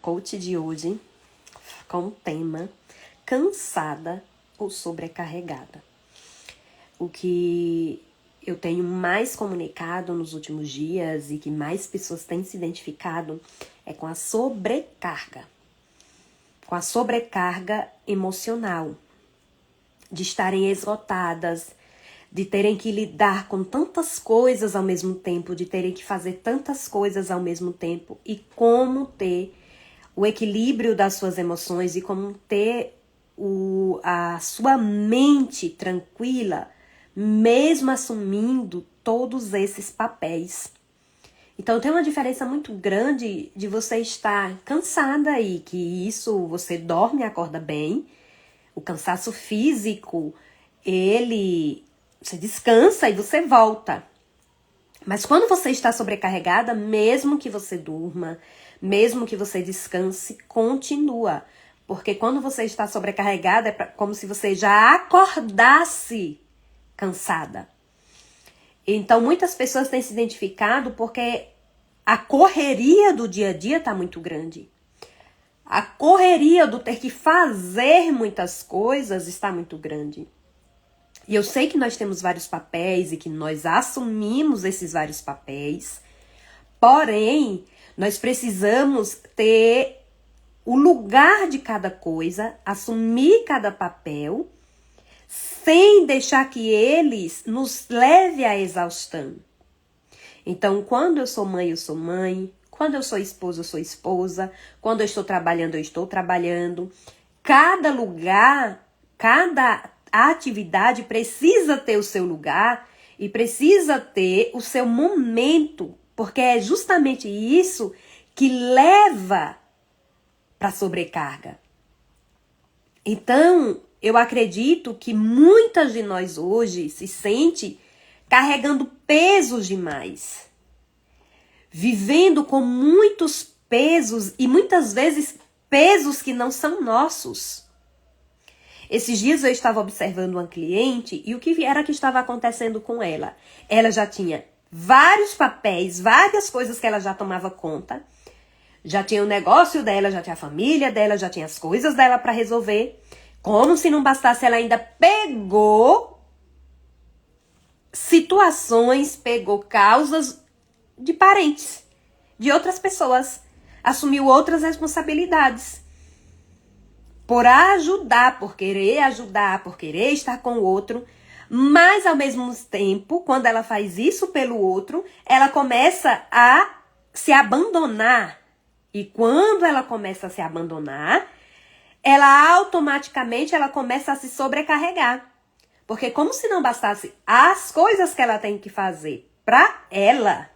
coach de hoje com o tema cansada ou sobrecarregada. O que eu tenho mais comunicado nos últimos dias e que mais pessoas têm se identificado é com a sobrecarga. Com a sobrecarga emocional, de estarem esgotadas, de terem que lidar com tantas coisas ao mesmo tempo, de terem que fazer tantas coisas ao mesmo tempo e como ter o equilíbrio das suas emoções e como ter a sua mente tranquila, mesmo assumindo todos esses papéis. Então tem uma diferença muito grande de você estar cansada e que isso você dorme e acorda bem. O cansaço físico, você descansa e você volta. Mas quando você está sobrecarregada, mesmo que você durma, mesmo que você descanse, continua. Porque quando você está sobrecarregada, é como se você já acordasse cansada. Então, muitas pessoas têm se identificado porque a correria do dia a dia está muito grande. A correria do ter que fazer muitas coisas está muito grande. E eu sei que nós temos vários papéis e que nós assumimos esses vários papéis. Porém, nós precisamos ter o lugar de cada coisa, assumir cada papel, sem deixar que eles nos levem à exaustão. Então, quando eu sou mãe. Quando eu sou esposa. Quando eu estou trabalhando, eu estou trabalhando. Cada lugar, cada atividade precisa ter o seu lugar e precisa ter o seu momento, porque é justamente isso que leva para a sobrecarga. Então, eu acredito que muitas de nós hoje se sente carregando pesos demais, vivendo com muitos pesos e muitas vezes pesos que não são nossos. Esses dias eu estava observando uma cliente e o que era que estava acontecendo com ela? Ela já tinha vários papéis, várias coisas que ela já tomava conta, já tinha o negócio dela, já tinha a família dela, já tinha as coisas dela para resolver. Como se não bastasse, ela ainda pegou situações, pegou causas de parentes, de outras pessoas, assumiu outras responsabilidades. Por ajudar, por querer estar com o outro, mas ao mesmo tempo, quando ela faz isso pelo outro, ela começa a se abandonar. E quando ela começa a se abandonar, ela automaticamente começa a se sobrecarregar. Porque como se não bastasse as coisas que ela tem que fazer para ela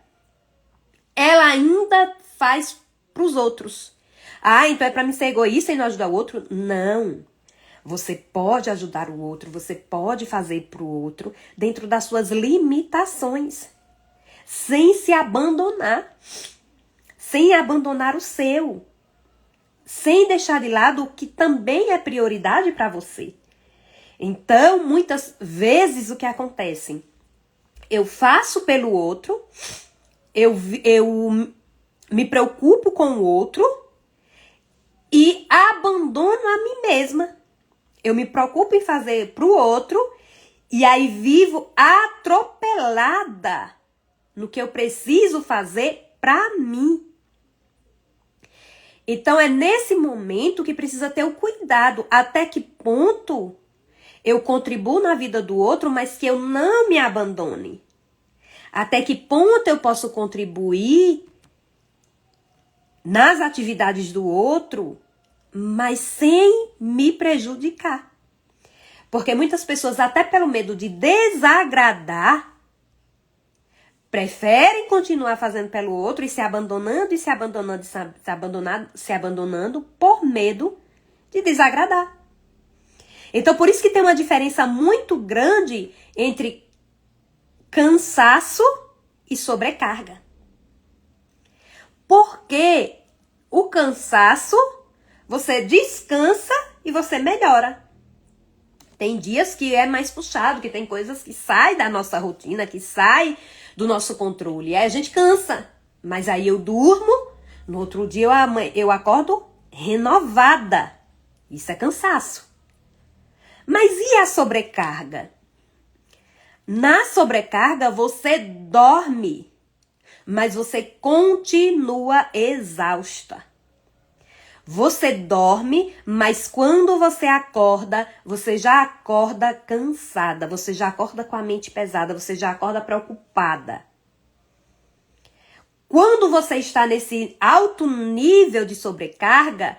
ainda faz para os outros. Ah, então é para mim ser egoísta e não ajudar o outro? Não. Você pode ajudar o outro, você pode fazer para o outro dentro das suas limitações, sem se abandonar, sem abandonar o seu, sem deixar de lado o que também é prioridade para você. Então, muitas vezes o que acontece? Eu faço pelo outro, eu me preocupo com o outro e abandono a mim mesma. Eu me preocupo em fazer pro outro e aí vivo atropelada no que eu preciso fazer pra mim. Então é nesse momento que precisa ter o cuidado. Até que ponto eu contribuo na vida do outro, mas que eu não me abandone? Até que ponto eu posso contribuir nas atividades do outro, mas sem me prejudicar? Porque muitas pessoas, até pelo medo de desagradar, preferem continuar fazendo pelo outro e se abandonando por medo de desagradar. Então, por isso que tem uma diferença muito grande entre cansaço e sobrecarga. Porque o cansaço, você descansa e você melhora. Tem dias que é mais puxado, que tem coisas que saem da nossa rotina, que saem do nosso controle. Aí a gente cansa. Mas aí eu durmo, No outro dia eu acordo renovada. Isso é cansaço. Mas e a sobrecarga? Na sobrecarga você dorme, mas você continua exausta. Você dorme, mas quando você acorda, você já acorda cansada, você já acorda com a mente pesada, você já acorda preocupada. Quando você está nesse alto nível de sobrecarga,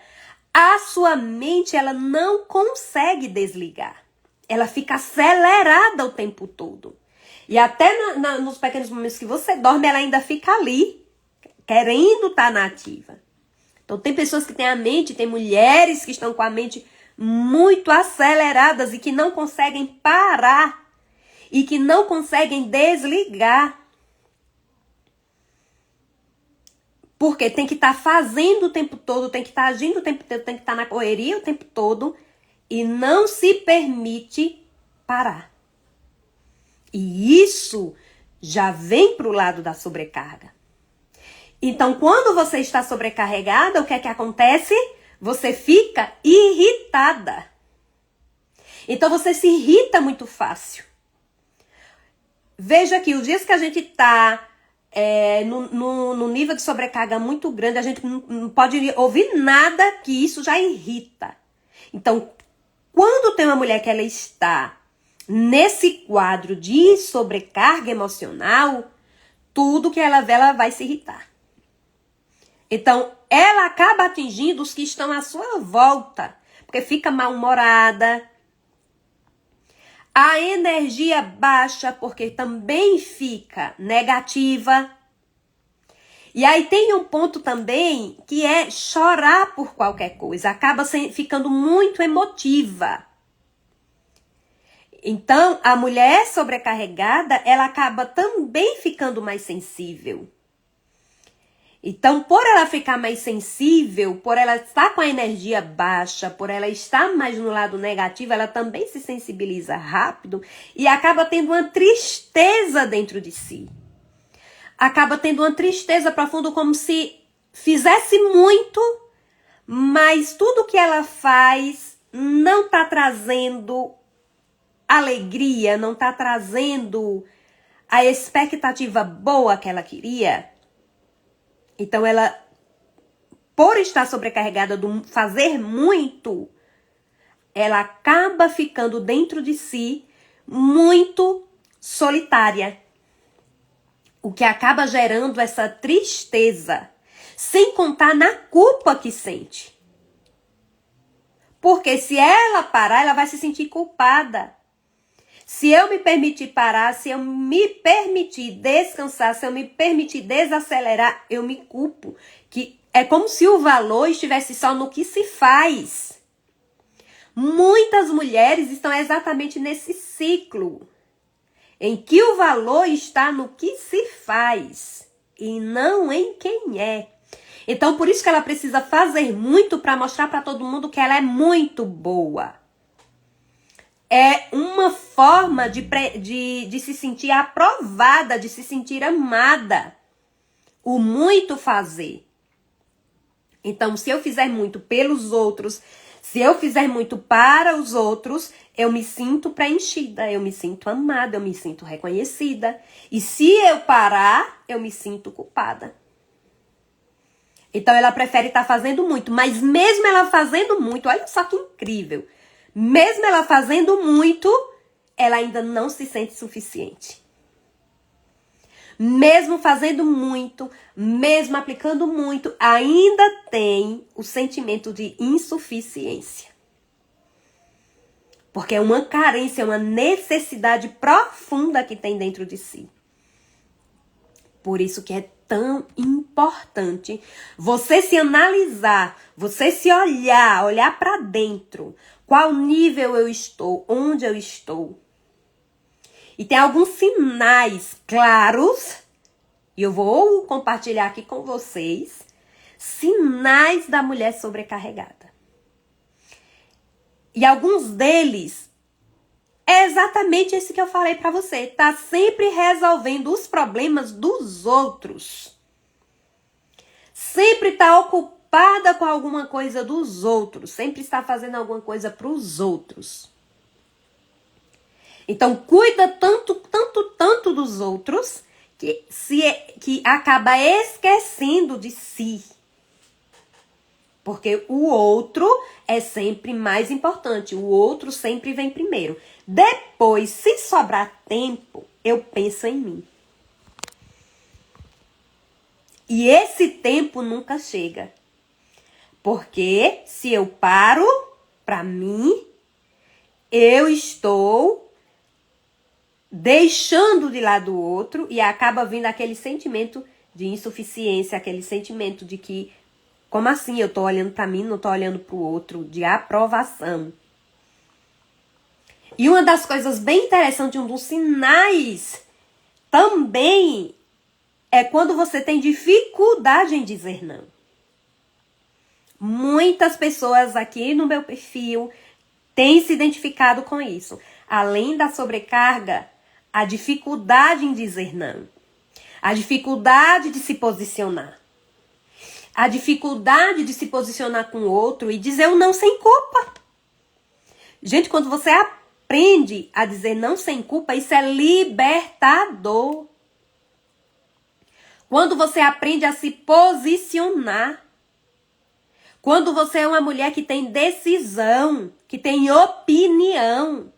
a sua mente ela não consegue desligar. Ela fica acelerada o tempo todo. E até nos pequenos momentos que você dorme, ela ainda fica ali, querendo estar na ativa. Então, tem pessoas que têm a mente, tem mulheres que estão com a mente muito aceleradas e que não conseguem parar e que não conseguem desligar. Porque tem que estar fazendo o tempo todo, tem que estar agindo o tempo todo, tem que estar na correria o tempo todo e não se permite parar. E isso já vem para o lado da sobrecarga. Então, quando você está sobrecarregada, o que é que acontece? Você fica irritada. Então, você se irrita muito fácil. Veja que os dias que a gente está no nível de sobrecarga muito grande, a gente não pode ouvir nada que isso já irrita. Então, quando tem uma mulher que ela está nesse quadro de sobrecarga emocional, tudo que ela vê, ela vai se irritar. Então, ela acaba atingindo os que estão à sua volta, porque fica mal-humorada. A energia baixa, porque também fica negativa. E aí tem um ponto também que é chorar por qualquer coisa. Acaba ficando muito emotiva. Então, a mulher sobrecarregada, ela acaba também ficando mais sensível. Então, por ela ficar mais sensível, por ela estar com a energia baixa, por ela estar mais no lado negativo, ela também se sensibiliza rápido e acaba tendo uma tristeza dentro de si. Acaba tendo uma tristeza profunda, como se fizesse muito, mas tudo que ela faz não está trazendo alegria, não está trazendo a expectativa boa que ela queria. Então, ela, por estar sobrecarregada do fazer muito, ela acaba ficando dentro de si muito solitária. O que acaba gerando essa tristeza, sem contar na culpa que sente. Porque se ela parar, ela vai se sentir culpada. Se eu me permitir parar, se eu me permitir descansar, se eu me permitir desacelerar, eu me culpo. Que é como se o valor estivesse só no que se faz. Muitas mulheres estão exatamente nesse ciclo, em que o valor está no que se faz e não em quem é. Então, por isso que ela precisa fazer muito para mostrar para todo mundo que ela é muito boa. É uma forma de se sentir aprovada, de se sentir amada. O muito fazer. Então, se eu fizer muito pelos outros, se eu fizer muito para os outros, eu me sinto preenchida, eu me sinto amada, eu me sinto reconhecida. E se eu parar, eu me sinto culpada. Então, ela prefere estar fazendo muito. Mas mesmo ela fazendo muito, olha só que incrível. Mesmo ela fazendo muito, ela ainda não se sente suficiente. Mesmo fazendo muito, mesmo aplicando muito, ainda tem o sentimento de insuficiência. Porque é uma carência, uma necessidade profunda que tem dentro de si. Por isso que é tão importante você se analisar, você se olhar para dentro. Qual nível eu estou? Onde eu estou? E tem alguns sinais claros, e eu vou compartilhar aqui com vocês, sinais da mulher sobrecarregada. E alguns deles é exatamente esse que eu falei para você. Tá sempre resolvendo os problemas dos outros. sempre está ocupada com alguma coisa dos outros, sempre está fazendo alguma coisa para os outros. Então, cuida tanto dos outros que acaba esquecendo de si. Porque o outro é sempre mais importante. O outro sempre vem primeiro. Depois, se sobrar tempo, eu penso em mim. E esse tempo nunca chega. Porque se eu paro para mim, eu estou deixando de lado o outro e acaba vindo aquele sentimento de insuficiência, aquele sentimento de que, como assim eu tô olhando para mim, não tô olhando pro outro, de aprovação. E uma das coisas bem interessantes, um dos sinais também é quando você tem dificuldade em dizer não. Muitas pessoas aqui no meu perfil têm se identificado com isso. Além da sobrecarga, a dificuldade em dizer não. A dificuldade de se posicionar. A dificuldade de se posicionar com o outro e dizer o não sem culpa. Gente, quando você aprende a dizer não sem culpa, isso é libertador. Quando você aprende a se posicionar. Quando você é uma mulher que tem decisão, que tem opinião.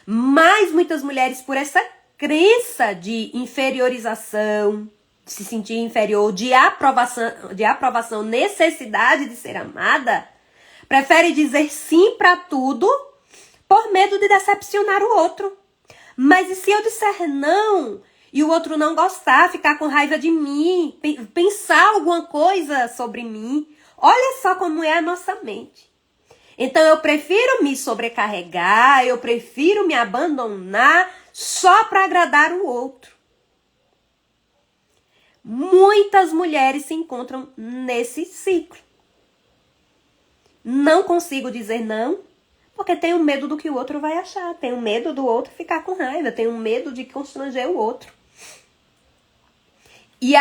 Mas muitas mulheres, por essa crença de inferiorização, de se sentir inferior, de aprovação, necessidade de ser amada, prefere dizer sim para tudo por medo de decepcionar o outro. Mas e se eu disser não e o outro não gostar, ficar com raiva de mim, pensar alguma coisa sobre mim? Olha só como é a nossa mente. Então eu prefiro me sobrecarregar, eu prefiro me abandonar só para agradar o outro. Muitas mulheres se encontram nesse ciclo. Não consigo dizer não, porque tenho medo do que o outro vai achar. Tenho medo do outro ficar com raiva. Tenho medo de constranger o outro. E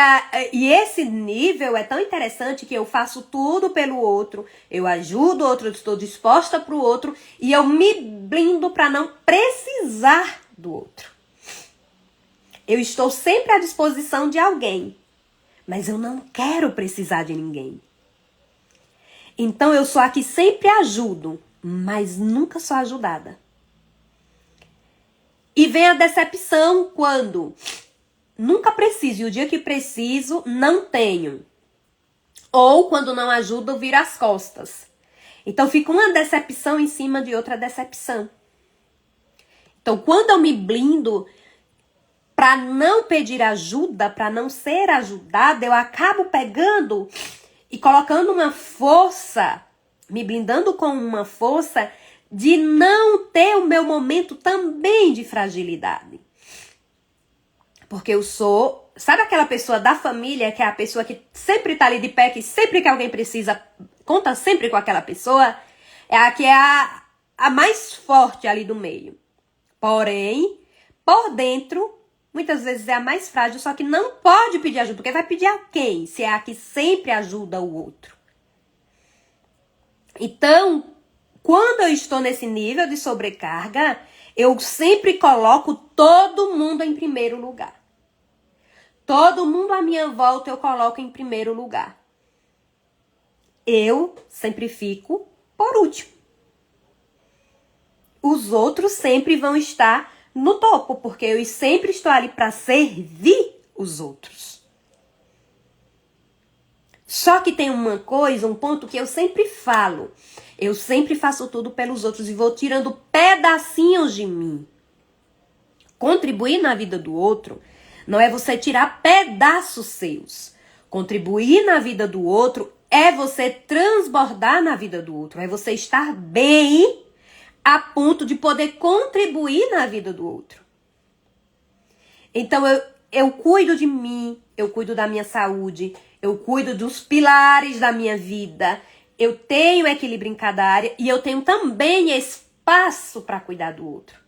esse nível é tão interessante que eu faço tudo pelo outro. Eu ajudo o outro, eu estou disposta para o outro. E eu me blindo para não precisar do outro. Eu estou sempre à disposição de alguém. Mas eu não quero precisar de ninguém. Então eu sou a que sempre ajudo, mas nunca sou ajudada. E vem a decepção quando nunca preciso e o dia que preciso não tenho. Ou quando não ajudo, viro as costas. Então fica uma decepção em cima de outra decepção. Então quando eu me blindo para não pedir ajuda, para não ser ajudada, eu acabo pegando e colocando uma força, me blindando com uma força de não ter o meu momento também de fragilidade. Porque eu sou, sabe aquela pessoa da família, que é a pessoa que sempre tá ali de pé, que sempre que alguém precisa, conta sempre com aquela pessoa, é a que é a mais forte ali do meio. Porém, por dentro, muitas vezes é a mais frágil, só que não pode pedir ajuda, porque vai pedir a quem? Se é a que sempre ajuda o outro. Então, quando eu estou nesse nível de sobrecarga, eu sempre coloco todo mundo em primeiro lugar. Todo mundo à minha volta eu coloco em primeiro lugar. Eu sempre fico por último. Os outros sempre vão estar no topo, porque eu sempre estou ali para servir os outros. Só que tem uma coisa, um ponto que eu sempre falo. Eu sempre faço tudo pelos outros e vou tirando pedacinhos de mim. Contribuir na vida do outro não é você tirar pedaços seus. Contribuir na vida do outro é você transbordar na vida do outro. É você estar bem a ponto de poder contribuir na vida do outro. Então, eu cuido de mim, eu cuido da minha saúde, eu cuido dos pilares da minha vida, eu tenho equilíbrio em cada área e eu tenho também espaço para cuidar do outro.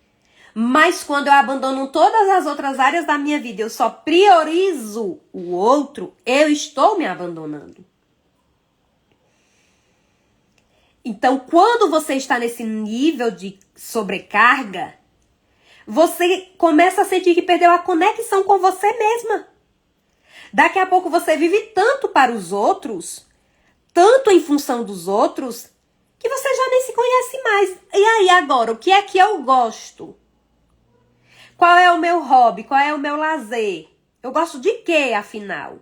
Mas quando eu abandono todas as outras áreas da minha vida, eu só priorizo o outro, eu estou me abandonando. Então, quando você está nesse nível de sobrecarga, você começa a sentir que perdeu a conexão com você mesma. Daqui a pouco você vive tanto para os outros, tanto em função dos outros, que você já nem se conhece mais. E aí agora, o que é que eu gosto? Qual é o meu hobby? Qual é o meu lazer? Eu gosto de quê, afinal?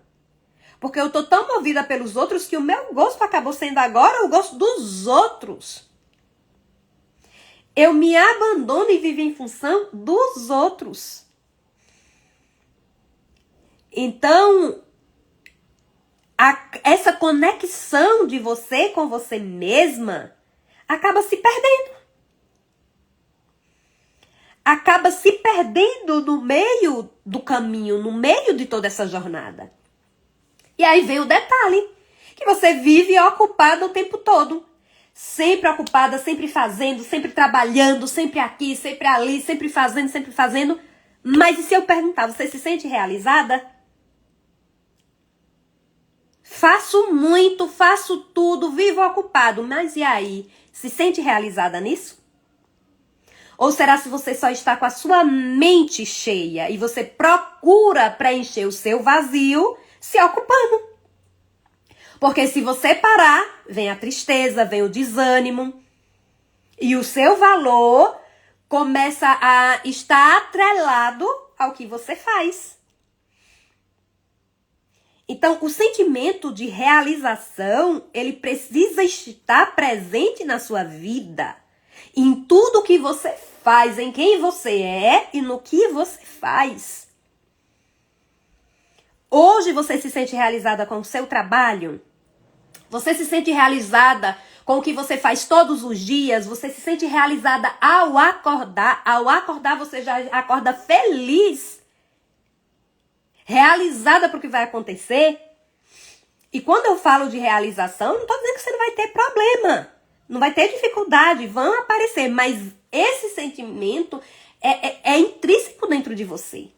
Porque eu tô tão movida pelos outros que o meu gosto acabou sendo agora o gosto dos outros. Eu me abandono e vivo em função dos outros. Então, essa conexão de você com você mesma acaba se perdendo. Acaba se perdendo no meio do caminho, no meio de toda essa jornada. E aí vem o detalhe, que você vive ocupada o tempo todo. Sempre ocupada, sempre fazendo, sempre trabalhando, sempre aqui, sempre ali, sempre fazendo. Mas e se eu perguntar, você se sente realizada? Faço muito, faço tudo, vivo ocupado. Mas e aí? Se sente realizada nisso? Ou será se você só está com a sua mente cheia e você procura preencher o seu vazio se ocupando? Porque se você parar, vem a tristeza, vem o desânimo. E o seu valor começa a estar atrelado ao que você faz. Então, o sentimento de realização, ele precisa estar presente na sua vida. Em tudo que você faz, em quem você é e no que você faz. Hoje você se sente realizada com o seu trabalho? Você se sente realizada com o que você faz todos os dias? Você se sente realizada ao acordar? Ao acordar você já acorda feliz, realizada para o que vai acontecer? E quando eu falo de realização, não estou dizendo que você não vai ter problema, não vai ter dificuldade, vão aparecer, mas esse sentimento é intrínseco dentro de você.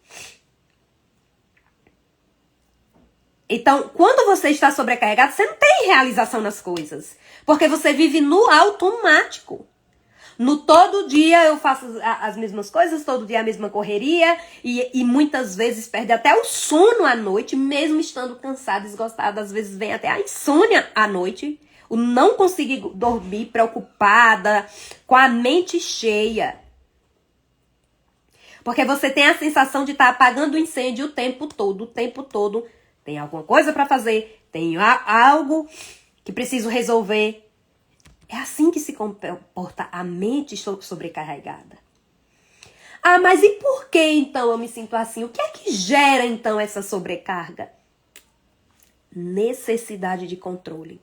Então, quando você está sobrecarregado, você não tem realização nas coisas. Porque você vive no automático. No todo dia eu faço as mesmas coisas, todo dia a mesma correria. E muitas vezes perde até o sono à noite, mesmo estando cansada, esgotada. Às vezes vem até a insônia à noite. O não conseguir dormir, preocupada, com a mente cheia. Porque você tem a sensação de estar apagando o incêndio o tempo todo, Tem alguma coisa para fazer, tem algo que preciso resolver. É assim que se comporta a mente sobrecarregada. Ah, mas e por que então eu me sinto assim? O que é que gera então essa sobrecarga? Necessidade de controle.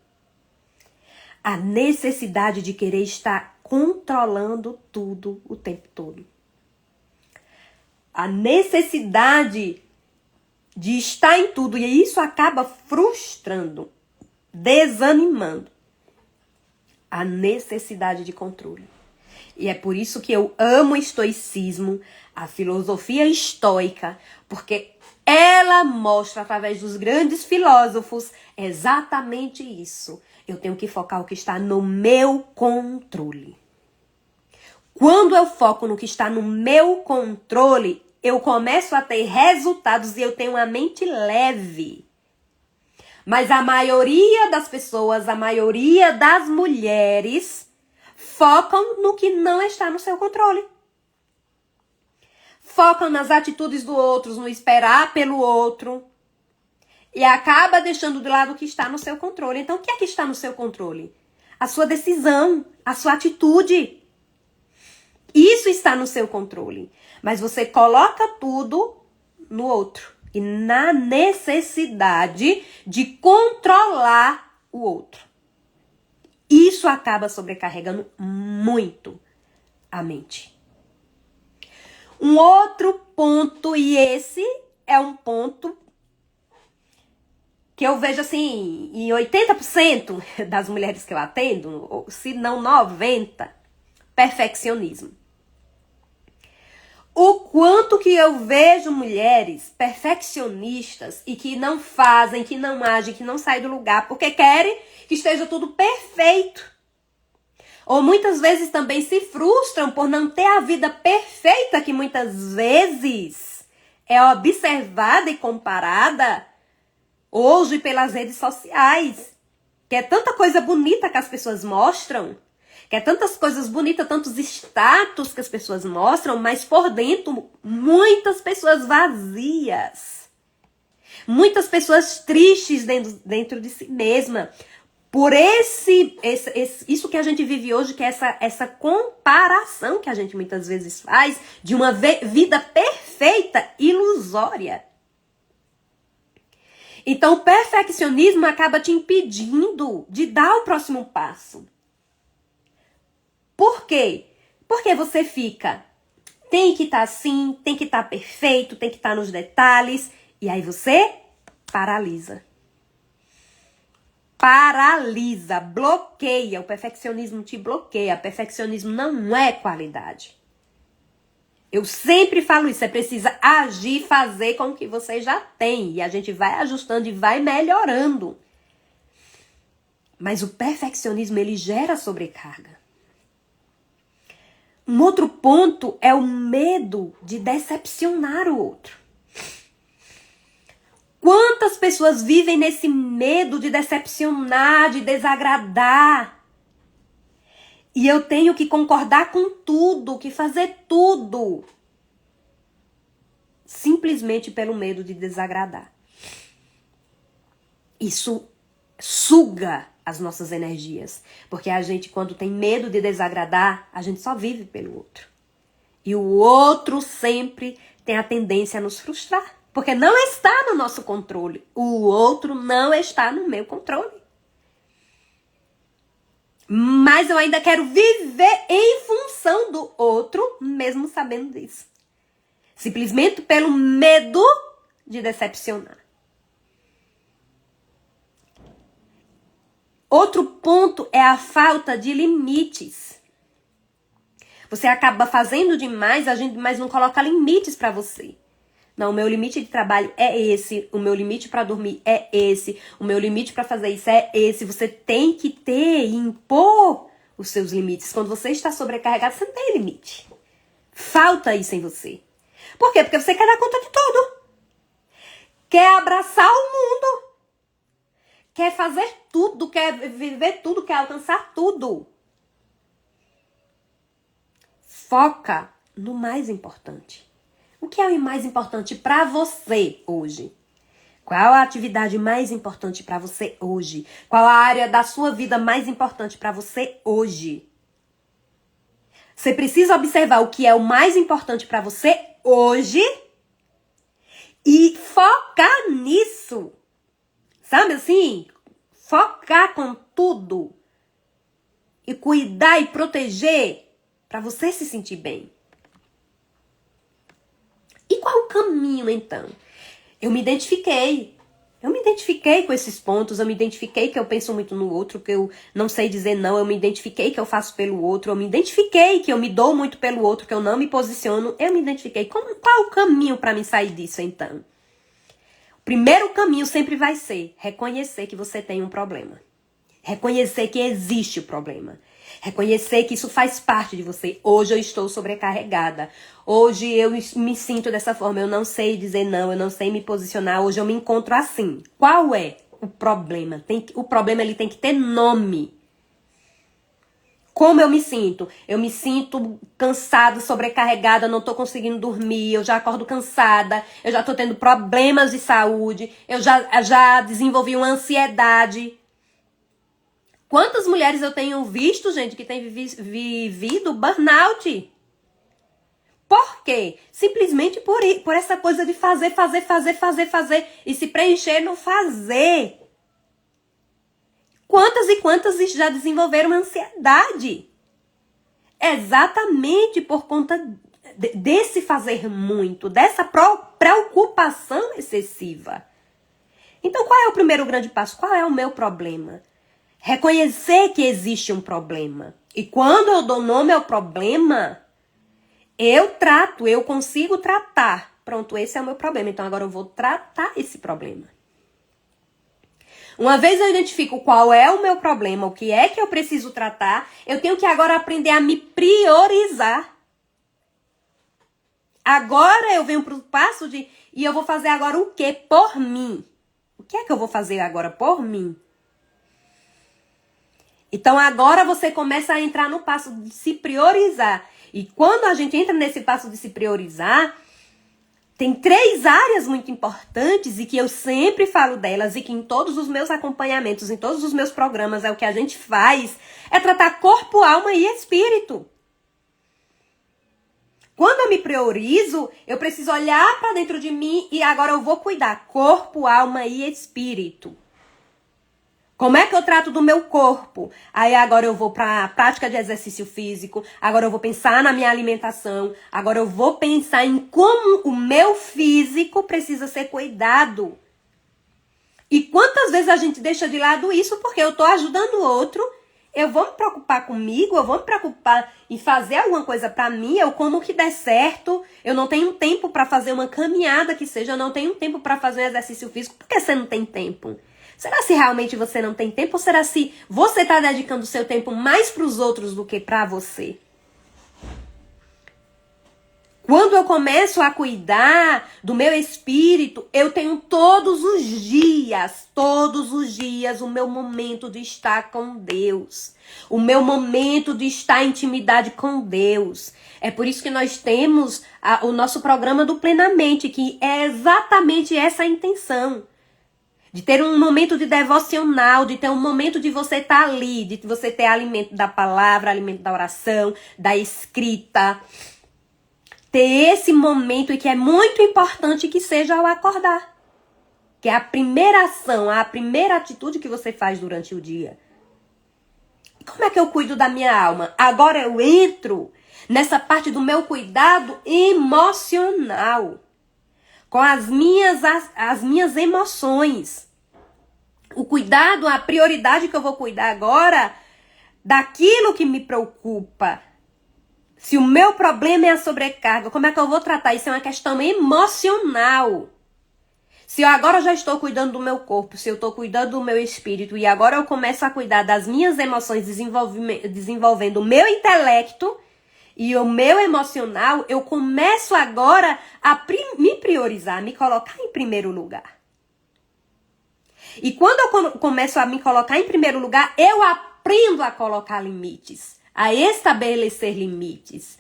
A necessidade de querer estar controlando tudo o tempo todo. A necessidade de estar em tudo, e isso acaba frustrando, desanimando. A necessidade de controle. E é por isso que eu amo o estoicismo, a filosofia estoica, porque ela mostra através dos grandes filósofos exatamente isso. Eu tenho que focar o que está no meu controle. Quando eu foco no que está no meu controle, eu começo a ter resultados e eu tenho uma mente leve. Mas a maioria das pessoas, a maioria das mulheres, focam no que não está no seu controle. Focam nas atitudes do outro, no esperar pelo outro. E acaba deixando de lado o que está no seu controle. Então, o que é que está no seu controle? A sua decisão, a sua atitude. Isso está no seu controle. Mas você coloca tudo no outro. E na necessidade de controlar o outro. Isso acaba sobrecarregando muito a mente. Um outro ponto, e esse é um ponto que eu vejo assim, em 80% das mulheres que eu atendo, se não 90%, perfeccionismo. o quanto que eu vejo mulheres perfeccionistas e que não fazem, que não agem, que não saem do lugar porque querem que esteja tudo perfeito. Ou muitas vezes também se frustram por não ter a vida perfeita que muitas vezes é observada e comparada hoje pelas redes sociais. Que é tanta coisa bonita que as pessoas mostram, que é tantas coisas bonitas, tantos status que as pessoas mostram, mas por dentro muitas pessoas vazias. Muitas pessoas tristes dentro de si mesma. Por isso que a gente vive hoje, que é essa comparação que a gente muitas vezes faz de uma vida perfeita, ilusória. Então, o perfeccionismo acaba te impedindo de dar o próximo passo. Por quê? Porque você fica, tem que estar assim, tem que estar perfeito, tem que estar nos detalhes, e aí você paralisa. Paralisa, bloqueia, o perfeccionismo te bloqueia, perfeccionismo não é qualidade. Eu sempre falo isso, você precisa agir, fazer com o que você já tem, e a gente vai ajustando e vai melhorando. Mas o perfeccionismo, ele gera sobrecarga. Um outro ponto é o medo de decepcionar o outro. Quantas pessoas vivem nesse medo de decepcionar, de desagradar? E eu tenho que concordar com tudo, que fazer tudo. Simplesmente pelo medo de desagradar. Isso suga as nossas energias. Porque a gente, quando tem medo de desagradar, a gente só vive pelo outro. E o outro sempre tem a tendência a nos frustrar. Porque não está no nosso controle. O outro não está no meu controle. Mas eu ainda quero viver em função do outro, mesmo sabendo disso. Simplesmente pelo medo de decepcionar. Outro ponto é a falta de limites. Você acaba fazendo demais, mas não coloca limites para você. Não, o meu limite de trabalho é esse, o meu limite para dormir é esse, o meu limite para fazer isso é esse. Você tem que ter e impor os seus limites. Quando você está sobrecarregado, você não tem limite. Falta isso em você. Por quê? Porque você quer dar conta de tudo. Quer abraçar o mundo. Quer fazer tudo, quer viver tudo, quer alcançar tudo. Foca no mais importante. O que é o mais importante para você hoje? Qual a atividade mais importante para você hoje? Qual a área da sua vida mais importante para você hoje? Você precisa observar o que é o mais importante para você hoje e focar nisso. Sabe assim? Focar com tudo. E cuidar e proteger para você se sentir bem. E qual o caminho, então? Eu me identifiquei com esses pontos, eu me identifiquei que eu penso muito no outro, que eu não sei dizer não, eu me identifiquei que eu faço pelo outro, eu me identifiquei que eu me dou muito pelo outro, que eu não me posiciono, eu me identifiquei. Qual o caminho para me sair disso, então? O primeiro caminho sempre vai ser reconhecer que você tem um problema. Reconhecer que existe o problema. Reconhecer que isso faz parte de você. Hoje eu estou sobrecarregada. Hoje eu me sinto dessa forma. Eu não sei dizer não, eu não sei me posicionar. Hoje eu me encontro assim. Qual é o problema? O problema ele tem que ter nome. Como eu me sinto? Eu me sinto cansada, sobrecarregada, não estou conseguindo dormir, eu já acordo cansada, eu já estou tendo problemas de saúde, eu já desenvolvi uma ansiedade. Quantas mulheres eu tenho visto, gente, que tem vivido burnout? Por quê? Simplesmente por essa coisa de fazer e se preencher no fazer. Quantas e quantas já desenvolveram ansiedade? Exatamente por conta desse fazer muito, dessa preocupação excessiva. Então, qual é o primeiro grande passo? Qual é o meu problema? Reconhecer que existe um problema. E quando eu dou nome ao problema, eu consigo tratar. Pronto, esse é o meu problema. Então agora eu vou tratar esse problema. Uma vez eu identifico qual é o meu problema, o que é que eu preciso tratar, eu tenho que agora aprender a me priorizar. Agora eu venho para o passo e eu vou fazer agora o quê? Por mim. O que é que eu vou fazer agora por mim? Então agora você começa a entrar no passo de se priorizar. E quando a gente entra nesse passo de se priorizar, tem 3 áreas muito importantes e que eu sempre falo delas e que em todos os meus acompanhamentos, em todos os meus programas, é o que a gente faz, é tratar corpo, alma e espírito. Quando eu me priorizo, eu preciso olhar para dentro de mim e agora eu vou cuidar corpo, alma e espírito. Como é que eu trato do meu corpo? Aí agora eu vou para a prática de exercício físico, agora eu vou pensar na minha alimentação, agora eu vou pensar em como o meu físico precisa ser cuidado. E quantas vezes a gente deixa de lado isso porque eu estou ajudando o outro, eu vou me preocupar comigo, eu vou me preocupar em fazer alguma coisa para mim, eu como que der certo, eu não tenho tempo para fazer uma caminhada que seja, eu não tenho tempo para fazer um exercício físico, porque você não tem tempo? Será se realmente você não tem tempo ou será se você está dedicando o seu tempo mais para os outros do que para você? Quando eu começo a cuidar do meu espírito, eu tenho todos os dias, o meu momento de estar com Deus. O meu momento de estar em intimidade com Deus. É por isso que nós temos o nosso programa do Plenamente, que é exatamente essa a intenção. De ter um momento de devocional, de ter um momento de você estar ali, de você ter alimento da palavra, alimento da oração, da escrita. Ter esse momento e que é muito importante que seja ao acordar. Que é a primeira ação, a primeira atitude que você faz durante o dia. Como é que eu cuido da minha alma? Agora eu entro nessa parte do meu cuidado emocional. Com as minhas emoções. O cuidado, a prioridade que eu vou cuidar agora daquilo que me preocupa. Se o meu problema é a sobrecarga, como é que eu vou tratar? Isso é uma questão emocional. Se eu agora já estou cuidando do meu corpo, se eu estou cuidando do meu espírito e agora eu começo a cuidar das minhas emoções, desenvolvendo o meu intelecto e o meu emocional, eu começo agora a me priorizar, a me colocar em primeiro lugar. E quando eu começo a me colocar em primeiro lugar, eu aprendo a colocar limites, a estabelecer limites.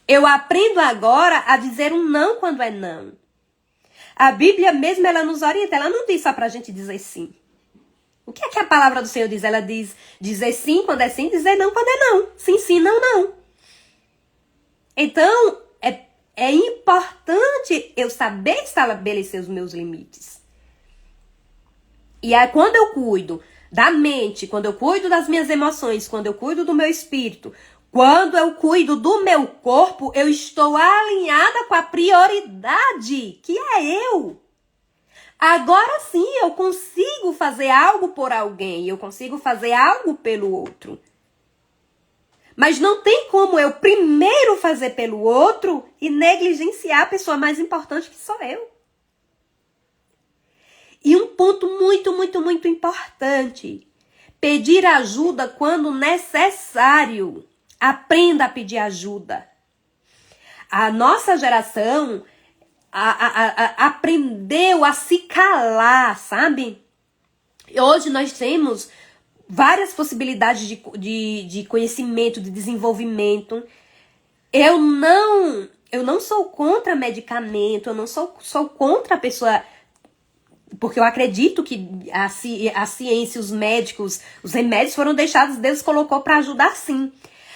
Eu aprendo agora a dizer um não quando é não. A Bíblia mesmo, ela nos orienta, ela não diz só pra gente dizer sim. O que é que a palavra do Senhor diz? Ela diz dizer sim quando é sim, dizer não quando é não. Sim, sim, não, não. Então, é importante eu saber estabelecer os meus limites. E aí, quando eu cuido da mente, quando eu cuido das minhas emoções, quando eu cuido do meu espírito, quando eu cuido do meu corpo, eu estou alinhada com a prioridade, que é eu. Agora sim, eu consigo fazer algo por alguém, eu consigo fazer algo pelo outro. Mas não tem como eu primeiro fazer pelo outro e negligenciar a pessoa mais importante que sou eu. E um ponto muito, muito, muito importante. Pedir ajuda quando necessário. Aprenda a pedir ajuda. A nossa geração aprendeu a se calar, sabe? Hoje nós temos várias possibilidades de conhecimento, de desenvolvimento. Eu não sou contra medicamento, eu não sou contra a pessoa... Porque eu acredito que a ciência, os médicos, os remédios foram deixados, Deus colocou para ajudar sim.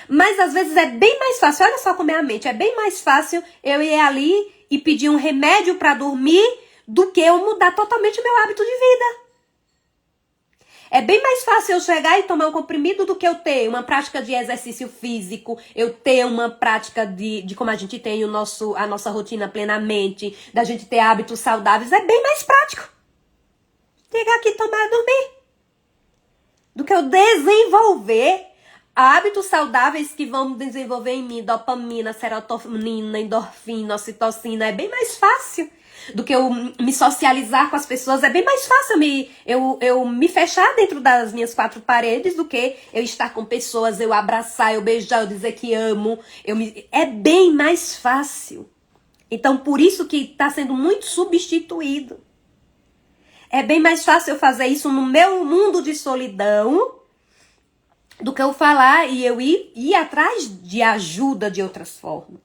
Mas às vezes é bem mais fácil, olha só como é a mente, é bem mais fácil eu ir ali e pedir um remédio para dormir do que eu mudar totalmente o meu hábito de vida. É bem mais fácil eu chegar e tomar um comprimido do que eu ter uma prática de exercício físico, eu ter uma prática de como a gente tem a nossa rotina plenamente, da gente ter hábitos saudáveis, é bem mais prático. Chegar aqui e tomar e dormir. Do que eu desenvolver Hábitos saudáveis que vão desenvolver em mim dopamina, serotonina, endorfina, ocitocina. É bem mais fácil do que eu me socializar com as pessoas. É bem mais fácil eu me fechar dentro das minhas quatro paredes do que eu estar com pessoas, eu abraçar, eu beijar, eu dizer que amo. É bem mais fácil. Então, por isso que está sendo muito substituído. É bem mais fácil eu fazer isso no meu mundo de solidão do que eu falar e eu ir atrás de ajuda de outras formas.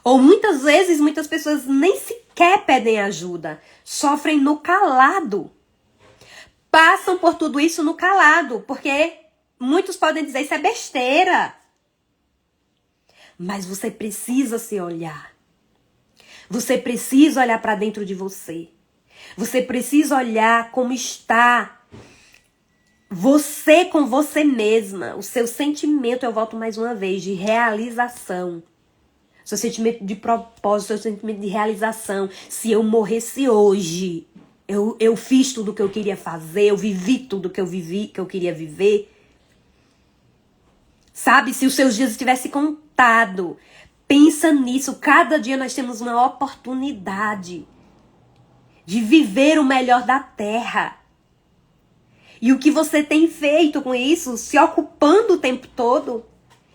Ou muitas vezes, muitas pessoas nem sequer pedem ajuda. Sofrem no calado. Passam por tudo isso no calado. Porque muitos podem dizer, isso é besteira. Mas você precisa se olhar. Você precisa olhar para dentro de você. Você precisa olhar como está você com você mesma. O seu sentimento, eu volto mais uma vez, de realização. Seu sentimento de propósito, seu sentimento de realização. Se eu morresse hoje, eu fiz tudo o que eu queria fazer, eu vivi tudo que eu queria viver. Sabe, se os seus dias tivessem contado, pensa nisso. Cada dia nós temos uma oportunidade de viver o melhor da terra. E o que você tem feito com isso, se ocupando o tempo todo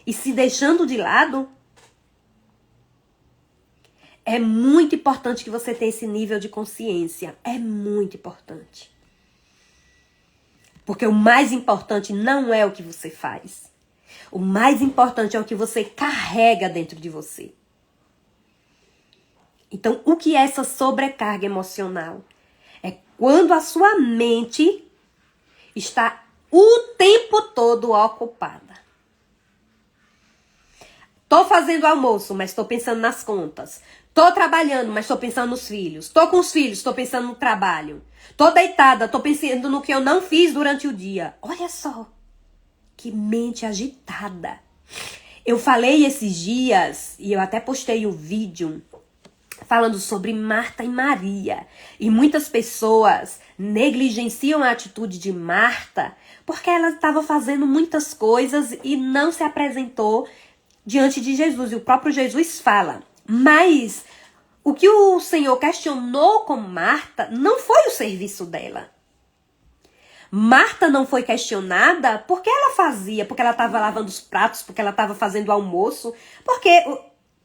e se deixando de lado, é muito importante que você tenha esse nível de consciência. É muito importante. Porque o mais importante não é o que você faz. O mais importante é o que você carrega dentro de você. Então, o que é essa sobrecarga emocional? É quando a sua mente está o tempo todo ocupada. Tô fazendo almoço, mas tô pensando nas contas. Tô trabalhando, mas tô pensando nos filhos. Tô com os filhos, tô pensando no trabalho. Tô deitada, tô pensando no que eu não fiz durante o dia. Olha só, que mente agitada. Eu falei esses dias, e eu até postei o vídeo, falando sobre Marta e Maria. E muitas pessoas negligenciam a atitude de Marta porque ela estava fazendo muitas coisas e não se apresentou diante de Jesus. E o próprio Jesus fala. Mas o que o Senhor questionou com Marta não foi o serviço dela. Marta não foi questionada porque ela fazia, porque ela estava lavando os pratos, porque ela estava fazendo o almoço, porque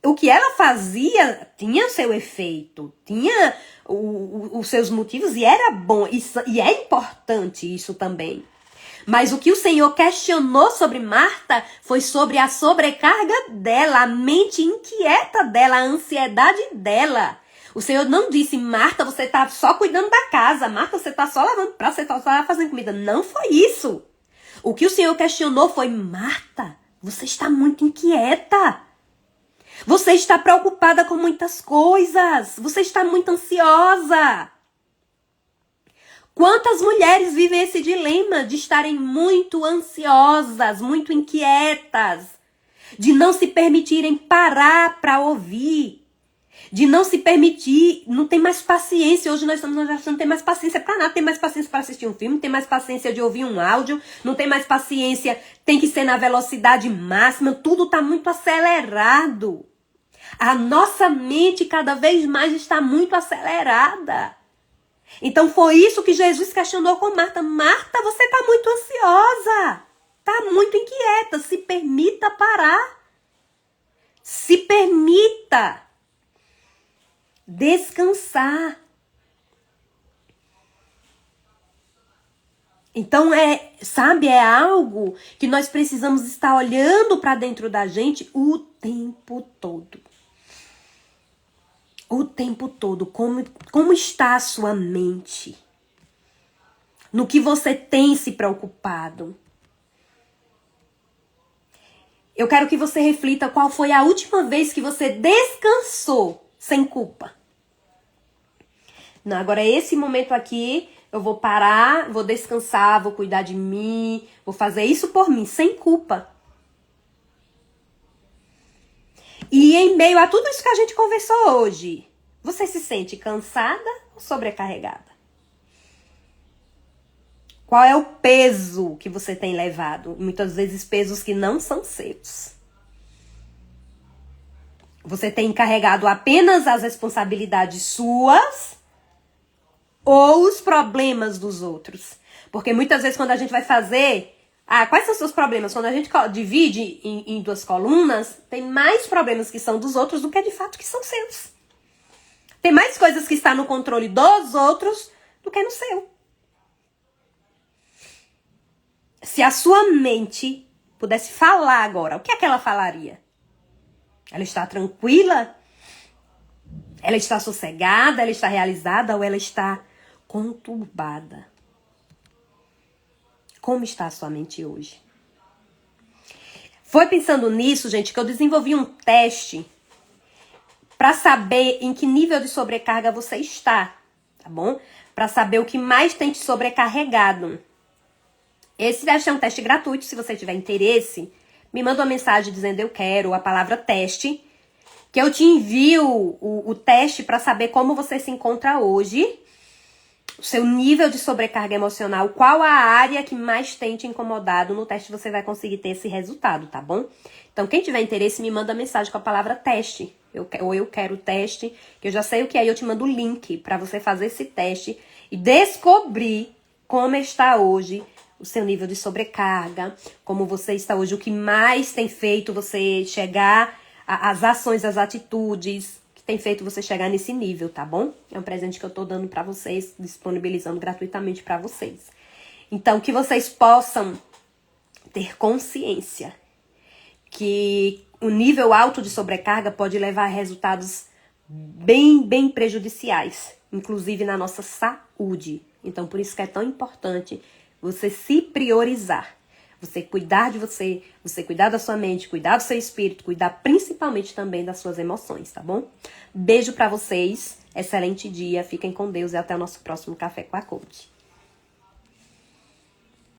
o que ela fazia tinha seu efeito, tinha os seus motivos e era bom, e é importante isso também. Mas o que o Senhor questionou sobre Marta foi sobre a sobrecarga dela, a mente inquieta dela, a ansiedade dela. O Senhor não disse, Marta, você está só cuidando da casa, Marta, você está só lavando prato, você está só fazendo comida. Não foi isso. O que o Senhor questionou foi, Marta, você está muito inquieta. Você está preocupada com muitas coisas. Você está muito ansiosa. Quantas mulheres vivem esse dilema de estarem muito ansiosas, muito inquietas, de não se permitirem parar para ouvir, de não se permitir, não tem mais paciência. Hoje nós estamos numa geração, não tem mais paciência para nada, tem mais paciência para assistir um filme, não tem mais paciência de ouvir um áudio, não tem mais paciência, tem que ser na velocidade máxima, tudo está muito acelerado. A nossa mente cada vez mais está muito acelerada. Então foi isso que Jesus questionou com Marta. Marta, você está muito ansiosa, está muito inquieta, se permita parar. Se permita descansar. Então é algo que nós precisamos estar olhando para dentro da gente o tempo todo. O tempo todo, como está a sua mente? No que você tem se preocupado? Eu quero que você reflita qual foi a última vez que você descansou sem culpa. Não, agora esse momento aqui, eu vou parar, vou descansar, vou cuidar de mim, vou fazer isso por mim, sem culpa. E em meio a tudo isso que a gente conversou hoje, você se sente cansada ou sobrecarregada? Qual é o peso que você tem levado? Muitas vezes pesos que não são seus. Você tem carregado apenas as responsabilidades suas ou os problemas dos outros? Porque muitas vezes quando a gente vai fazer... quais são os seus problemas? Quando a gente divide em duas colunas, tem mais problemas que são dos outros do que de fato que são seus. Tem mais coisas que estão no controle dos outros do que no seu. Se a sua mente pudesse falar agora, o que é que ela falaria? Ela está tranquila? Ela está sossegada? Ela está realizada? Ou ela está conturbada? Como está a sua mente hoje? Foi pensando nisso, gente, que eu desenvolvi um teste para saber em que nível de sobrecarga você está, tá bom? Para saber o que mais tem te sobrecarregado. Esse teste é um teste gratuito. Se você tiver interesse, me manda uma mensagem dizendo eu quero a palavra teste, que eu te envio o teste para saber como você se encontra hoje, o seu nível de sobrecarga emocional, qual a área que mais tem te incomodado. No teste você vai conseguir ter esse resultado, tá bom? Então, quem tiver interesse, me manda mensagem com a palavra teste. Eu quero teste, que eu já sei o que é, e eu te mando o link para você fazer esse teste e descobrir como está hoje o seu nível de sobrecarga, como você está hoje, o que mais tem feito você chegar, as ações, as atitudes que tem feito você chegar nesse nível, tá bom? É um presente que eu tô dando pra vocês, disponibilizando gratuitamente pra vocês. Então, que vocês possam ter consciência que o nível alto de sobrecarga pode levar a resultados bem prejudiciais, inclusive na nossa saúde. Então, por isso que é tão importante você se priorizar. Você cuidar de você, você cuidar da sua mente, cuidar do seu espírito, cuidar principalmente também das suas emoções, tá bom? Beijo pra vocês, excelente dia, fiquem com Deus e até o nosso próximo Café com a Coach.